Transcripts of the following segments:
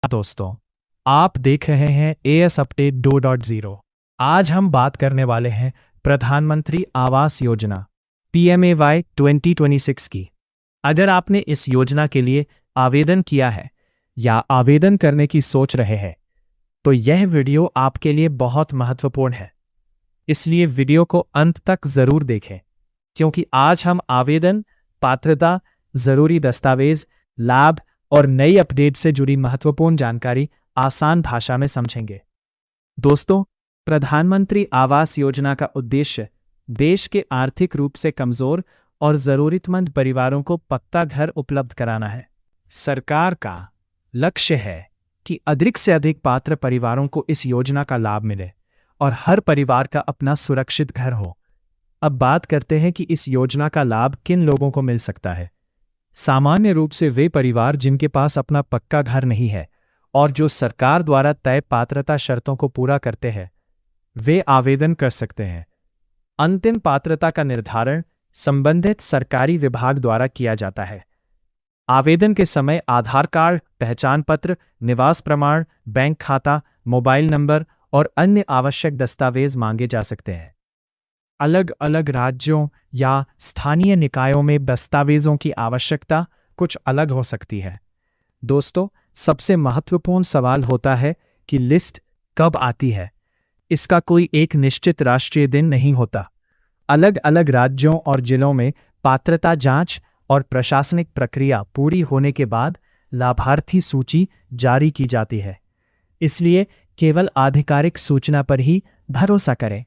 दोस्तों, आप देख रहे हैं एएस अपडेट 2.0। आज हम बात करने वाले हैं प्रधानमंत्री आवास योजना PMAY 2026 की। अगर आपने इस योजना के लिए आवेदन किया है या आवेदन करने की सोच रहे हैं, तो यह वीडियो आपके लिए बहुत महत्वपूर्ण है। इसलिए वीडियो को अंत तक जरूर देखें, क्योंकि आज हम आवेदन, पात्रता, जरूरी दस्तावेज, लाभ और नई अपडेट से जुड़ी महत्वपूर्ण जानकारी आसान भाषा में समझेंगे। दोस्तों, प्रधानमंत्री आवास योजना का उद्देश्य देश के आर्थिक रूप से कमजोर और जरूरतमंद परिवारों को पक्का घर उपलब्ध कराना है। सरकार का लक्ष्य है कि अधिक से अधिक पात्र परिवारों को इस योजना का लाभ मिले और हर परिवार का अपना सुरक्षित घर हो। अब बात करते हैं कि इस योजना का लाभ किन लोगों को मिल सकता है। सामान्य रूप से वे परिवार जिनके पास अपना पक्का घर नहीं है और जो सरकार द्वारा तय पात्रता शर्तों को पूरा करते हैं, वे आवेदन कर सकते हैं। अंतिम पात्रता का निर्धारण संबंधित सरकारी विभाग द्वारा किया जाता है। आवेदन के समय आधार कार्ड, पहचान पत्र, निवास प्रमाण, बैंक खाता, मोबाइल नंबर और अन्य आवश्यक दस्तावेज मांगे जा सकते हैं। अलग अलग राज्यों या स्थानीय निकायों में दस्तावेजों की आवश्यकता कुछ अलग हो सकती है। दोस्तों, सबसे महत्वपूर्ण सवाल होता है कि लिस्ट कब आती है। इसका कोई एक निश्चित राष्ट्रीय दिन नहीं होता। अलग अलग राज्यों और जिलों में पात्रता जांच और प्रशासनिक प्रक्रिया पूरी होने के बाद लाभार्थी सूची जारी की जाती है। इसलिए केवल आधिकारिक सूचना पर ही भरोसा करें।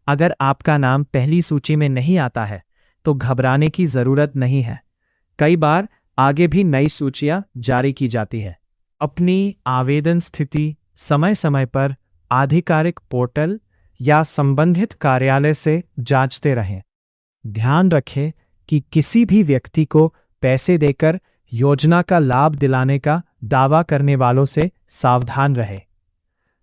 अगर आपका नाम पहली सूची में नहीं आता है, तो घबराने की जरूरत नहीं है। कई बार आगे भी नई सूचियां जारी की जाती है। अपनी आवेदन स्थिति समय समय पर आधिकारिक पोर्टल या संबंधित कार्यालय से जांचते रहें। ध्यान रखें कि किसी भी व्यक्ति को पैसे देकर योजना का लाभ दिलाने का दावा करने वालों से सावधान रहें।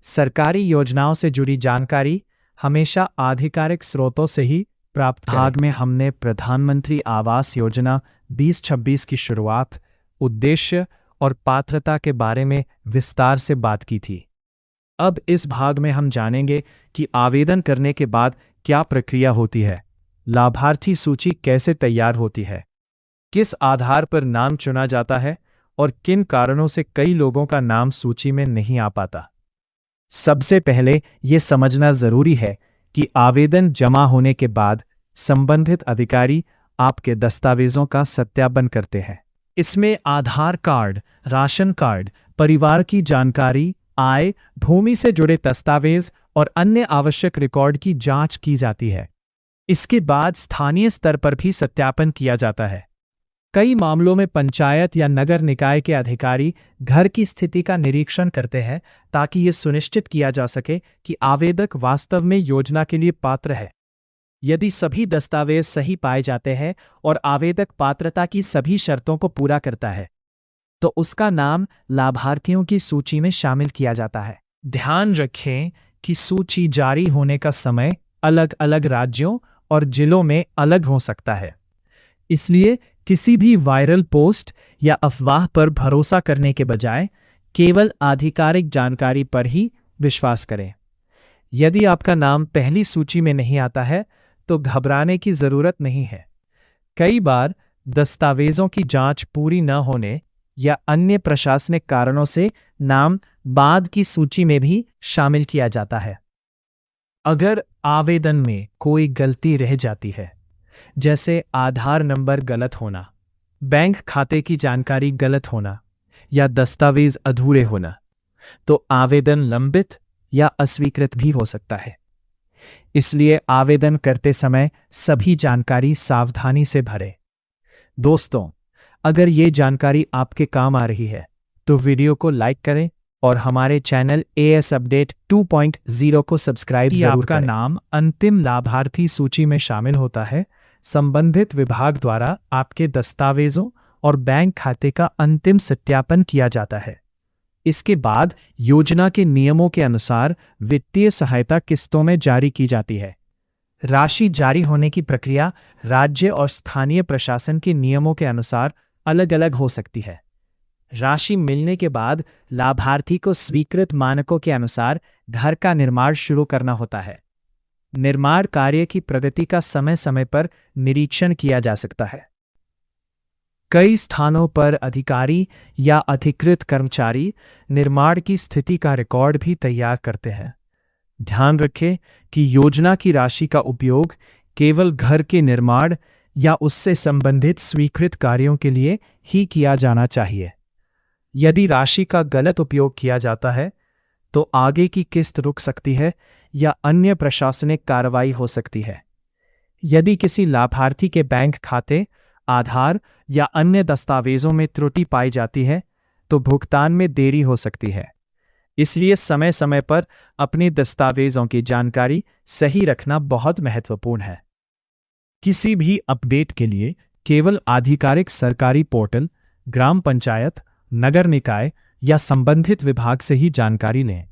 सरकारी योजनाओं से जुड़ी जानकारी हमेशा आधिकारिक स्रोतों से ही प्राप्त करें। भाग में हमने प्रधानमंत्री आवास योजना 2026 की शुरुआत, उद्देश्य और पात्रता के बारे में विस्तार से बात की थी। अब इस भाग में हम जानेंगे कि आवेदन करने के बाद क्या प्रक्रिया होती है, लाभार्थी सूची कैसे तैयार होती है, किस आधार पर नाम चुना जाता है और किन कारणों से कई लोगों का नाम सूची में नहीं आ पाता। सबसे पहले ये समझना जरूरी है कि आवेदन जमा होने के बाद संबंधित अधिकारी आपके दस्तावेजों का सत्यापन करते हैं। इसमें आधार कार्ड, राशन कार्ड, परिवार की जानकारी, आय, भूमि से जुड़े दस्तावेज और अन्य आवश्यक रिकॉर्ड की जांच की जाती है। इसके बाद स्थानीय स्तर पर भी सत्यापन किया जाता है। कई मामलों में पंचायत या नगर निकाय के अधिकारी घर की स्थिति का निरीक्षण करते हैं ताकि ये सुनिश्चित किया जा सके कि आवेदक वास्तव में योजना के लिए पात्र है। यदि सभी दस्तावेज सही पाए जाते हैं और आवेदक पात्रता की सभी शर्तों को पूरा करता है, तो उसका नाम लाभार्थियों की सूची में शामिल किया जाता है। ध्यान रखें कि सूची जारी होने का समय अलग अलग राज्यों और जिलों में अलग हो सकता है। इसलिए किसी भी वायरल पोस्ट या अफवाह पर भरोसा करने के बजाय केवल आधिकारिक जानकारी पर ही विश्वास करें। यदि आपका नाम पहली सूची में नहीं आता है, तो घबराने की जरूरत नहीं है। कई बार दस्तावेजों की जांच पूरी न होने या अन्य प्रशासनिक कारणों से नाम बाद की सूची में भी शामिल किया जाता है। अगर आवेदन में कोई गलती रह जाती है, जैसे आधार नंबर गलत होना, बैंक खाते की जानकारी गलत होना या दस्तावेज अधूरे होना, तो आवेदन लंबित या अस्वीकृत भी हो सकता है। इसलिए आवेदन करते समय सभी जानकारी सावधानी से भरें। दोस्तों, अगर ये जानकारी आपके काम आ रही है, तो वीडियो को लाइक करें और हमारे चैनल एएस अपडेट 2.0 को सब्सक्राइब जरूर करें। आपका नाम अंतिम लाभार्थी सूची में शामिल होता है, संबंधित विभाग द्वारा आपके दस्तावेजों और बैंक खाते का अंतिम सत्यापन किया जाता है। इसके बाद योजना के नियमों के अनुसार वित्तीय सहायता किस्तों में जारी की जाती है। राशि जारी होने की प्रक्रिया राज्य और स्थानीय प्रशासन के नियमों के अनुसार अलग अलग हो सकती है। राशि मिलने के बाद लाभार्थी को स्वीकृत मानकों के अनुसार घर का निर्माण शुरू करना होता है। निर्माण कार्य की प्रगति का समय समय पर निरीक्षण किया जा सकता है। कई स्थानों पर अधिकारी या अधिकृत कर्मचारी निर्माण की स्थिति का रिकॉर्ड भी तैयार करते हैं। ध्यान रखें कि योजना की राशि का उपयोग केवल घर के निर्माण या उससे संबंधित स्वीकृत कार्यों के लिए ही किया जाना चाहिए। यदि राशि का गलत उपयोग किया जाता है तो आगे की किस्त रुक सकती है या अन्य प्रशासनिक कार्रवाई हो सकती है। यदि किसी लाभार्थी के बैंक खाते, आधार या अन्य दस्तावेजों में त्रुटि पाई जाती है तो भुगतान में देरी हो सकती है। इसलिए समय समय पर अपने दस्तावेजों की जानकारी सही रखना बहुत महत्वपूर्ण है। किसी भी अपडेट के लिए केवल आधिकारिक सरकारी पोर्टल, ग्राम पंचायत, नगर निकाय या संबंधित विभाग से ही जानकारी लें।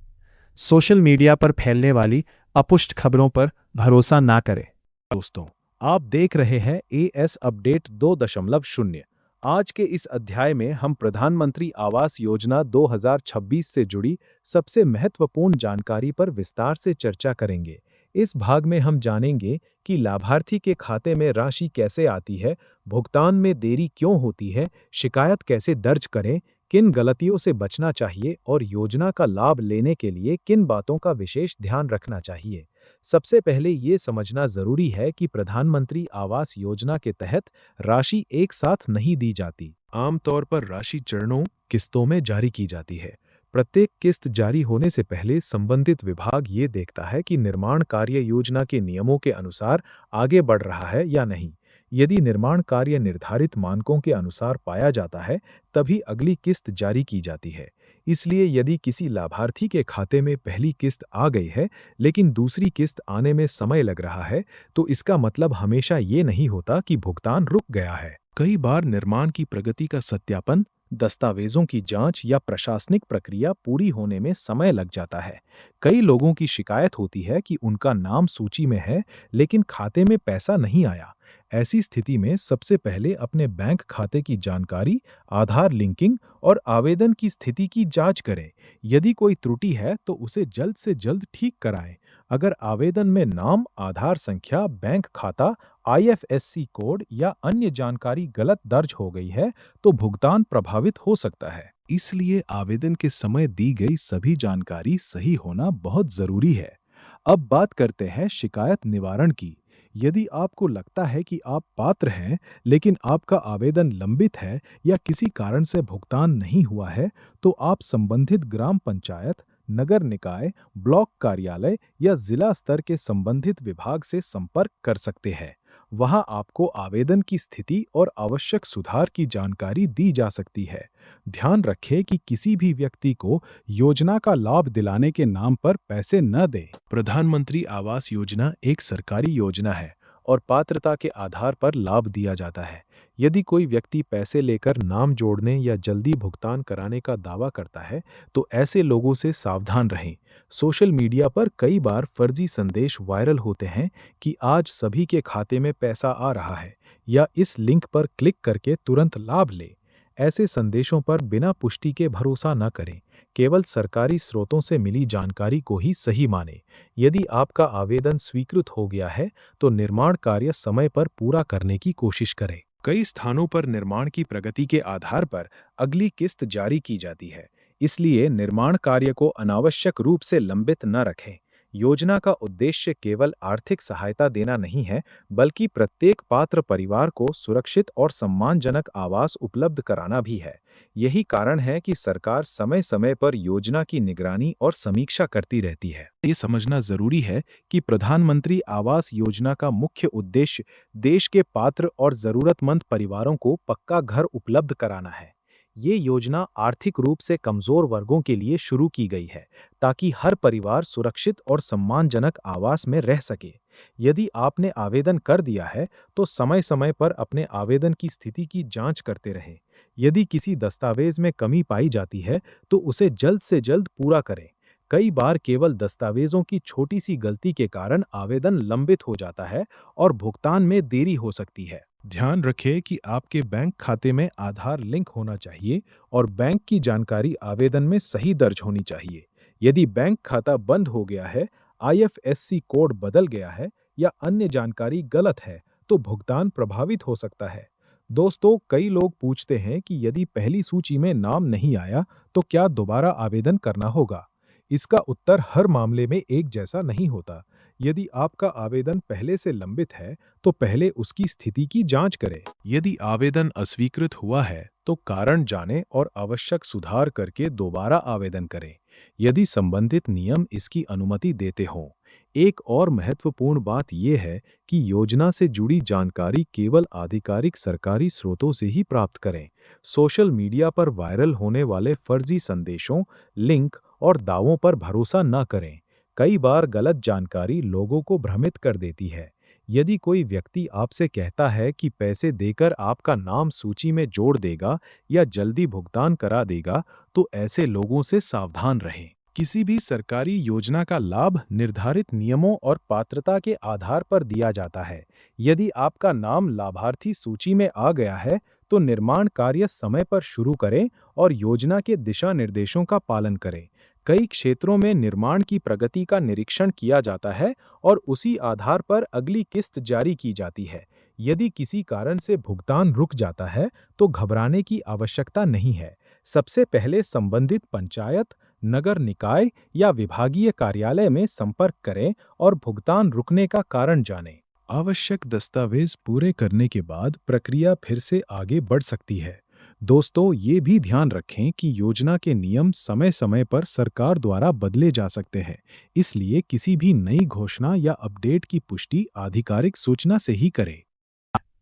सोशल मीडिया पर फैलने वाली अपुष्ट खबरों पर भरोसा ना करें। दोस्तों, आप देख रहे हैं एएस अपडेट 2.0। आज के इस अध्याय में हम प्रधानमंत्री आवास योजना 2026 से जुड़ी सबसे महत्वपूर्ण जानकारी पर विस्तार से चर्चा करेंगे। इस भाग में हम जानेंगे कि लाभार्थी के खाते में राशि कैसे आती है, भुगतान में देरी क्यों होती है, शिकायत कैसे दर्ज करें, किन गलतियों से बचना चाहिए और योजना का लाभ लेने के लिए किन बातों का विशेष ध्यान रखना चाहिए। सबसे पहले ये समझना जरूरी है कि प्रधानमंत्री आवास योजना के तहत राशि एक साथ नहीं दी जाती। आमतौर पर राशि चरणों, किस्तों में जारी की जाती है। प्रत्येक किस्त जारी होने से पहले संबंधित विभाग ये देखता है कि निर्माण कार्य योजना के नियमों के अनुसार आगे बढ़ रहा है या नहीं। यदि निर्माण कार्य निर्धारित मानकों के अनुसार पाया जाता है, तभी अगली किस्त जारी की जाती है। इसलिए यदि किसी लाभार्थी के खाते में पहली किस्त आ गई है, लेकिन दूसरी किस्त आने में समय लग रहा है, तो इसका मतलब हमेशा ये नहीं होता कि भुगतान रुक गया है। कई बार निर्माण की प्रगति का सत्यापन, दस्तावेजों की जांच या प्रशासनिक प्रक्रिया पूरी होने में समय लग जाता है। कई लोगों की शिकायत होती है कि उनका नाम सूची में है, लेकिन खाते में पैसा नहीं आया। ऐसी स्थिति में सबसे पहले अपने बैंक खाते की जानकारी, आधार लिंकिंग और आवेदन की स्थिति की जांच करें। यदि कोई त्रुटि है तो उसे जल्द से जल्द ठीक कराएं। अगर आवेदन में नाम, आधार संख्या, बैंक खाता, आईएफएससी कोड या अन्य जानकारी गलत दर्ज हो गई है तो भुगतान प्रभावित हो सकता है। इसलिए आवेदन के समय दी गई सभी जानकारी सही होना बहुत जरूरी है। अब बात करते हैं शिकायत निवारण की। यदि आपको लगता है कि आप पात्र हैं, लेकिन आपका आवेदन लंबित है या किसी कारण से भुगतान नहीं हुआ है, तो आप संबंधित ग्राम पंचायत, नगर निकाय, ब्लॉक कार्यालय या जिला स्तर के संबंधित विभाग से संपर्क कर सकते हैं। वहां आपको आवेदन की स्थिति और आवश्यक सुधार की जानकारी दी जा सकती है। ध्यान रखें कि किसी भी व्यक्ति को योजना का लाभ दिलाने के नाम पर पैसे न दें। प्रधानमंत्री आवास योजना एक सरकारी योजना है और पात्रता के आधार पर लाभ दिया जाता है। यदि कोई व्यक्ति पैसे लेकर नाम जोड़ने या जल्दी भुगतान कराने का दावा करता है, तो ऐसे लोगों से सावधान रहें। सोशल मीडिया पर कई बार फर्जी संदेश वायरल होते हैं कि आज सभी के खाते में पैसा आ रहा है या इस लिंक पर क्लिक करके तुरंत लाभ लें। ऐसे संदेशों पर बिना पुष्टि के भरोसा न करें। केवल सरकारी स्रोतों से मिली जानकारी को ही सही मानें। यदि आपका आवेदन स्वीकृत हो गया है, तो निर्माण कार्य समय पर पूरा करने की कोशिश करें। कई स्थानों पर निर्माण की प्रगति के आधार पर अगली किस्त जारी की जाती है। इसलिए निर्माण कार्य को अनावश्यक रूप से लंबित न रखें। योजना का उद्देश्य केवल आर्थिक सहायता देना नहीं है, बल्कि प्रत्येक पात्र परिवार को सुरक्षित और सम्मानजनक आवास उपलब्ध कराना भी है। यही कारण है कि सरकार समय समय पर योजना की निगरानी और समीक्षा करती रहती है। ये समझना जरूरी है कि प्रधानमंत्री आवास योजना का मुख्य उद्देश्य देश के पात्र और जरूरतमंद परिवारों को पक्का घर उपलब्ध कराना है। ये योजना आर्थिक रूप से कमजोर वर्गों के लिए शुरू की गई है, ताकि हर परिवार सुरक्षित और सम्मानजनक आवास में रह सके। यदि आपने आवेदन कर दिया है, तो समय समय पर अपने आवेदन की स्थिति की जांच करते रहें। यदि किसी दस्तावेज में कमी पाई जाती है, तो उसे जल्द से जल्द पूरा करें। कई बार केवल दस्तावेजों की छोटी सी गलती के कारण आवेदन लंबित हो जाता है और भुगतान में देरी हो सकती है। ध्यान रखें कि आपके बैंक खाते में आधार लिंक होना चाहिए और बैंक की जानकारी आवेदन में सही दर्ज होनी चाहिए। यदि बैंक खाता बंद हो गया है, आईएफएससी कोड बदल गया है या अन्य जानकारी गलत है, तो भुगतान प्रभावित हो सकता है। दोस्तों, कई लोग पूछते हैं कि यदि पहली सूची में नाम नहीं आया, तो क्या दोबारा आवेदन करना होगा? इसका उत्तर हर मामले में एक जैसा नहीं होता। यदि आपका आवेदन पहले से लंबित है, तो पहले उसकी स्थिति की जांच करें। यदि आवेदन अस्वीकृत हुआ है, तो कारण जानें और आवश्यक सुधार करके दोबारा आवेदन करें, यदि संबंधित नियम इसकी अनुमति देते हों। एक और महत्वपूर्ण बात यह है कि योजना से जुड़ी जानकारी केवल आधिकारिक सरकारी स्रोतों से ही प्राप्त करें। सोशल मीडिया पर वायरल होने वाले फर्जी संदेशों, लिंक और दावों पर भरोसा न करें। कई बार गलत जानकारी लोगों को भ्रमित कर देती है। यदि कोई व्यक्ति आपसे कहता है कि पैसे देकर आपका नाम सूची में जोड़ देगा या जल्दी भुगतान करा देगा, तो ऐसे लोगों से सावधान रहें। किसी भी सरकारी योजना का लाभ निर्धारित नियमों और पात्रता के आधार पर दिया जाता है। यदि आपका नाम लाभार्थी सूची में आ गया है, तो निर्माण कार्य समय पर शुरू करें और योजना के दिशा निर्देशों का पालन करें। कई क्षेत्रों में निर्माण की प्रगति का निरीक्षण किया जाता है और उसी आधार पर अगली किस्त जारी की जाती है। यदि किसी कारण से भुगतान रुक जाता है, तो घबराने की आवश्यकता नहीं है। सबसे पहले संबंधित पंचायत, नगर निकाय या विभागीय कार्यालय में संपर्क करें और भुगतान रुकने का कारण जानें। आवश्यक दस्तावेज पूरे करने के बाद प्रक्रिया फिर से आगे बढ़ सकती है। दोस्तों, ये भी ध्यान रखें कि योजना के नियम समय-समय पर सरकार द्वारा बदले जा सकते हैं, इसलिए किसी भी नई घोषणा या अपडेट की पुष्टि आधिकारिक सूचना से ही करें।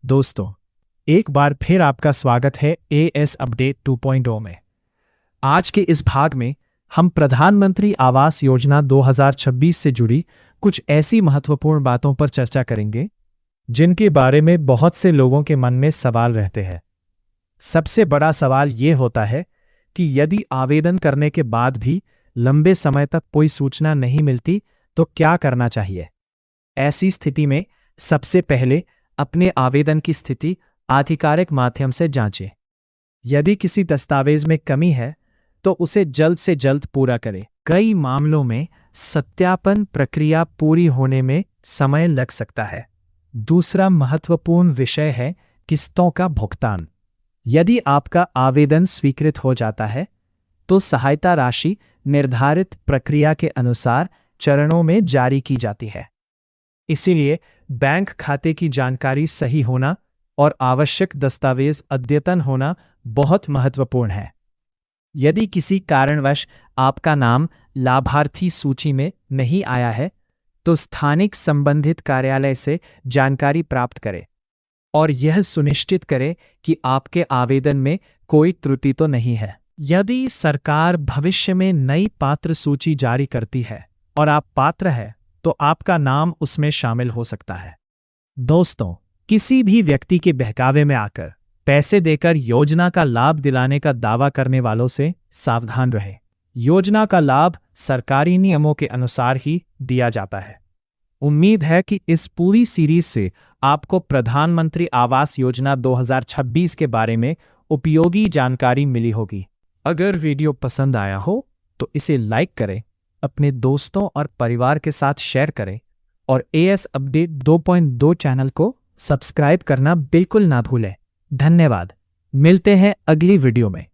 दोस्तों, एक बार फिर आपका स्वागत है एएस अपडेट 2.0 में। आज के इस भाग में हम प्रधानमंत्री आवास योजना 2026 से जुड़ी कुछ ऐसी महत्वपूर्ण बातों पर चर्चा करेंगे जिनके बारे में बहुत से लोगों के मन में सवाल रहते हैं। सबसे बड़ा सवाल ये होता है कि यदि आवेदन करने के बाद भी लंबे समय तक कोई सूचना नहीं मिलती तो क्या करना चाहिए। ऐसी स्थिति में सबसे पहले अपने आवेदन की स्थिति आधिकारिक माध्यम से जांचें। यदि किसी दस्तावेज में कमी है तो उसे जल्द से जल्द पूरा करें। कई मामलों में सत्यापन प्रक्रिया पूरी होने में समय लग सकता है। दूसरा महत्वपूर्ण विषय है किस्तों का भुगतान। यदि आपका आवेदन स्वीकृत हो जाता है तो सहायता राशि निर्धारित प्रक्रिया के अनुसार चरणों में जारी की जाती है। इसीलिए बैंक खाते की जानकारी सही होना और आवश्यक दस्तावेज अद्यतन होना बहुत महत्वपूर्ण है। यदि किसी कारणवश आपका नाम लाभार्थी सूची में नहीं आया है तो स्थानिक संबंधित कार्यालय से जानकारी प्राप्त करें और यह सुनिश्चित करें कि आपके आवेदन में कोई त्रुटि तो नहीं है। यदि सरकार भविष्य में नई पात्र सूची जारी करती है और आप पात्र हैं तो आपका नाम उसमें शामिल हो सकता है। दोस्तों, किसी भी व्यक्ति के बहकावे में आकर पैसे देकर योजना का लाभ दिलाने का दावा करने वालों से सावधान रहें। योजना का लाभ सरकारी नियमों के अनुसार ही दिया जाता है। उम्मीद है कि इस पूरी सीरीज से आपको प्रधानमंत्री आवास योजना 2026 के बारे में उपयोगी जानकारी मिली होगी। अगर वीडियो पसंद आया हो तो इसे लाइक करें, अपने दोस्तों और परिवार के साथ शेयर करें और एएस अपडेट 2.2 चैनल को सब्सक्राइब करना बिल्कुल ना भूलें। धन्यवाद। मिलते हैं अगली वीडियो में।